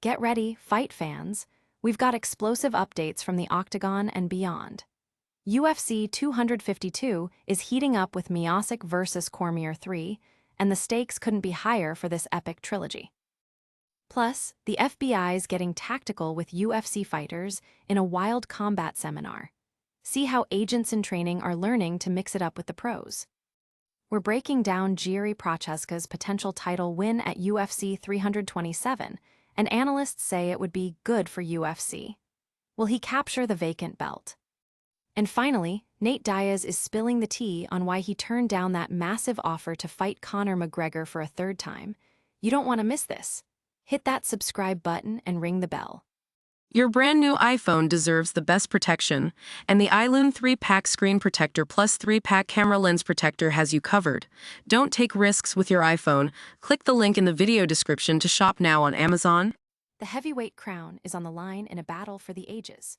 Get ready, fight fans. We've got explosive updates from the Octagon and beyond. UFC 252 is heating up with Miocic versus Cormier 3, and the stakes couldn't be higher for this epic trilogy. Plus, the FBI's getting tactical with UFC fighters in a wild combat seminar. See how agents in training are learning to mix it up with the pros. We're breaking down Jiri Prochazka's potential title win at UFC 327, and analysts say it would be good for UFC. Will he capture the vacant belt? And finally, Nate Diaz is spilling the tea on why he turned down that massive offer to fight Conor McGregor for a third time. You don't want to miss this. Hit that subscribe button and ring the bell. Your brand new iPhone deserves the best protection, and the iLune 3-pack screen protector plus 3-pack camera lens protector has you covered. Don't take risks with your iPhone. Click the link in the video description to shop now on Amazon. The heavyweight crown is on the line in a battle for the ages.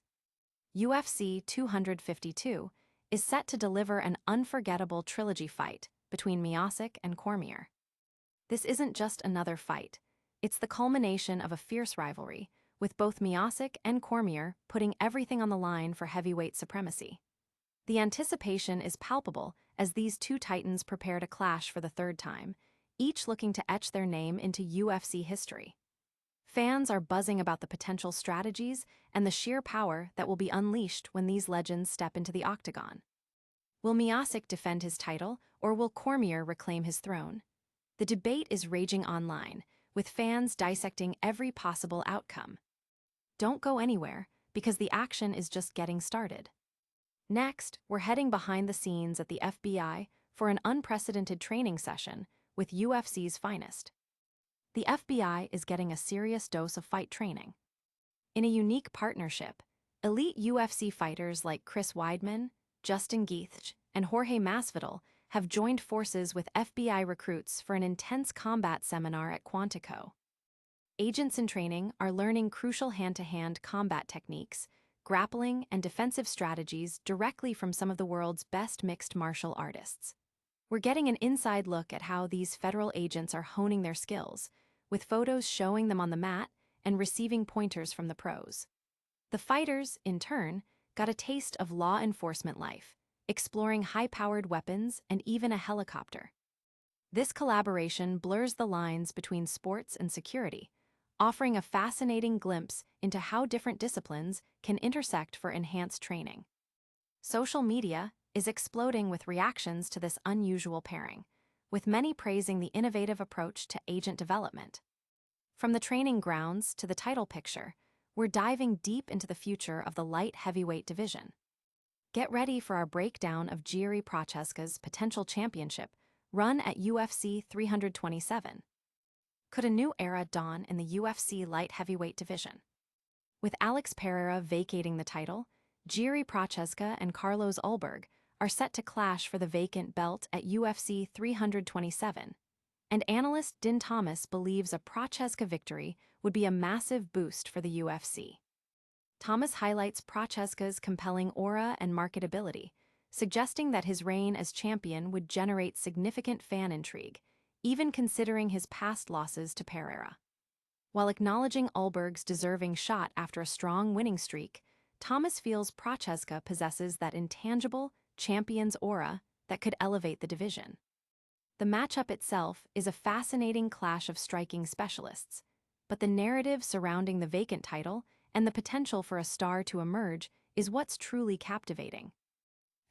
UFC 252 is set to deliver an unforgettable trilogy fight between Miocic and Cormier. This isn't just another fight. It's the culmination of a fierce rivalry, with both Miocic and Cormier putting everything on the line for heavyweight supremacy. The anticipation is palpable as these two titans prepare to clash for the third time, each looking to etch their name into UFC history. Fans are buzzing about the potential strategies and the sheer power that will be unleashed when these legends step into the octagon. Will Miocic defend his title, or will Cormier reclaim his throne? The debate is raging online, with fans dissecting every possible outcome. Don't go anywhere, because the action is just getting started. Next, we're heading behind the scenes at the FBI for an unprecedented training session with UFC's finest. The FBI is getting a serious dose of fight training. In a unique partnership, elite UFC fighters like Chris Weidman, Justin Gaethje, and Jorge Masvidal have joined forces with FBI recruits for an intense combat seminar at Quantico. Agents in training are learning crucial hand-to-hand combat techniques, grappling, and defensive strategies directly from some of the world's best mixed martial artists. We're getting an inside look at how these federal agents are honing their skills, with photos showing them on the mat and receiving pointers from the pros. The fighters, in turn, got a taste of law enforcement life, exploring high-powered weapons and even a helicopter. This collaboration blurs the lines between sports and security, offering a fascinating glimpse into how different disciplines can intersect for enhanced training. Social media is exploding with reactions to this unusual pairing, with many praising the innovative approach to agent development. From the training grounds to the title picture, we're diving deep into the future of the light heavyweight division. Get ready for our breakdown of Jiri Prochazka's potential championship run at UFC 327. Could a new era dawn in the UFC light heavyweight division? With Alex Pereira vacating the title, Jiri Prochazka and Carlos Ulberg are set to clash for the vacant belt at UFC 327, and analyst Din Thomas believes a Prochazka victory would be a massive boost for the UFC. Thomas highlights Prochazka's compelling aura and marketability, suggesting that his reign as champion would generate significant fan intrigue, even considering his past losses to Pereira. While acknowledging Ulberg's deserving shot after a strong winning streak, Thomas feels Prochazka possesses that intangible champion's aura that could elevate the division. The matchup itself is a fascinating clash of striking specialists, but the narrative surrounding the vacant title and the potential for a star to emerge is what's truly captivating.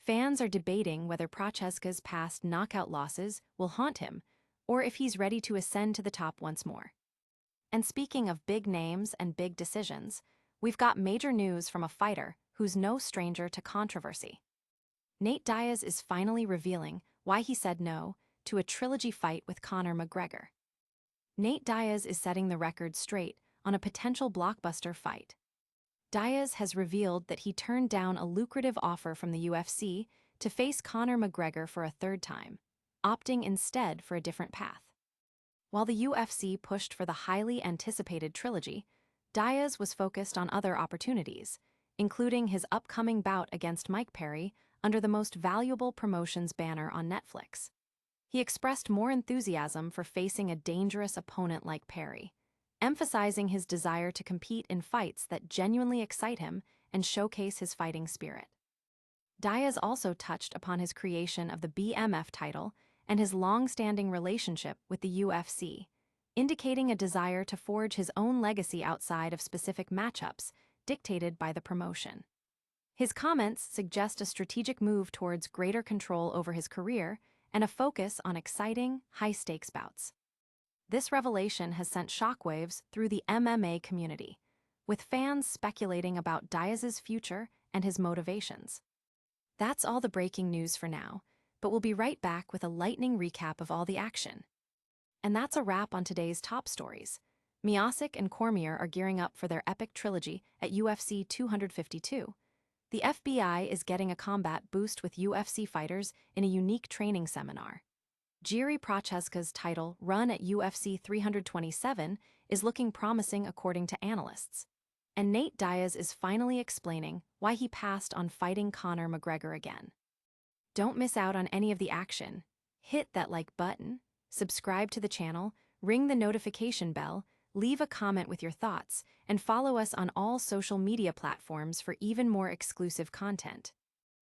Fans are debating whether Prochazka's past knockout losses will haunt him, or if he's ready to ascend to the top once more. And speaking of big names and big decisions, we've got major news from a fighter who's no stranger to controversy. Nate Diaz is finally revealing why he said no to a trilogy fight with Conor McGregor. Nate Diaz is setting the record straight on a potential blockbuster fight. Diaz has revealed that he turned down a lucrative offer from the UFC to face Conor McGregor for a third time, opting instead for a different path. While the UFC pushed for the highly anticipated trilogy, Diaz was focused on other opportunities, including his upcoming bout against Mike Perry under the Most Valuable Promotions banner on Netflix. He expressed more enthusiasm for facing a dangerous opponent like Perry, emphasizing his desire to compete in fights that genuinely excite him and showcase his fighting spirit. Diaz also touched upon his creation of the BMF title and his long-standing relationship with the UFC, indicating a desire to forge his own legacy outside of specific matchups dictated by the promotion. His comments suggest a strategic move towards greater control over his career and a focus on exciting, high-stakes bouts. This revelation has sent shockwaves through the MMA community, with fans speculating about Diaz's future and his motivations. That's all the breaking news for now, but we'll be right back with a lightning recap of all the action. And that's a wrap on today's top stories. Miocic and Cormier are gearing up for their epic trilogy at UFC 252. The FBI is getting a combat boost with UFC fighters in a unique training seminar. Jiri Prochazka's title run at UFC 327 is looking promising according to analysts. And Nate Diaz is finally explaining why he passed on fighting Conor McGregor again. Don't miss out on any of the action. Hit that like button, subscribe to the channel, ring the notification bell, leave a comment with your thoughts, and follow us on all social media platforms for even more exclusive content.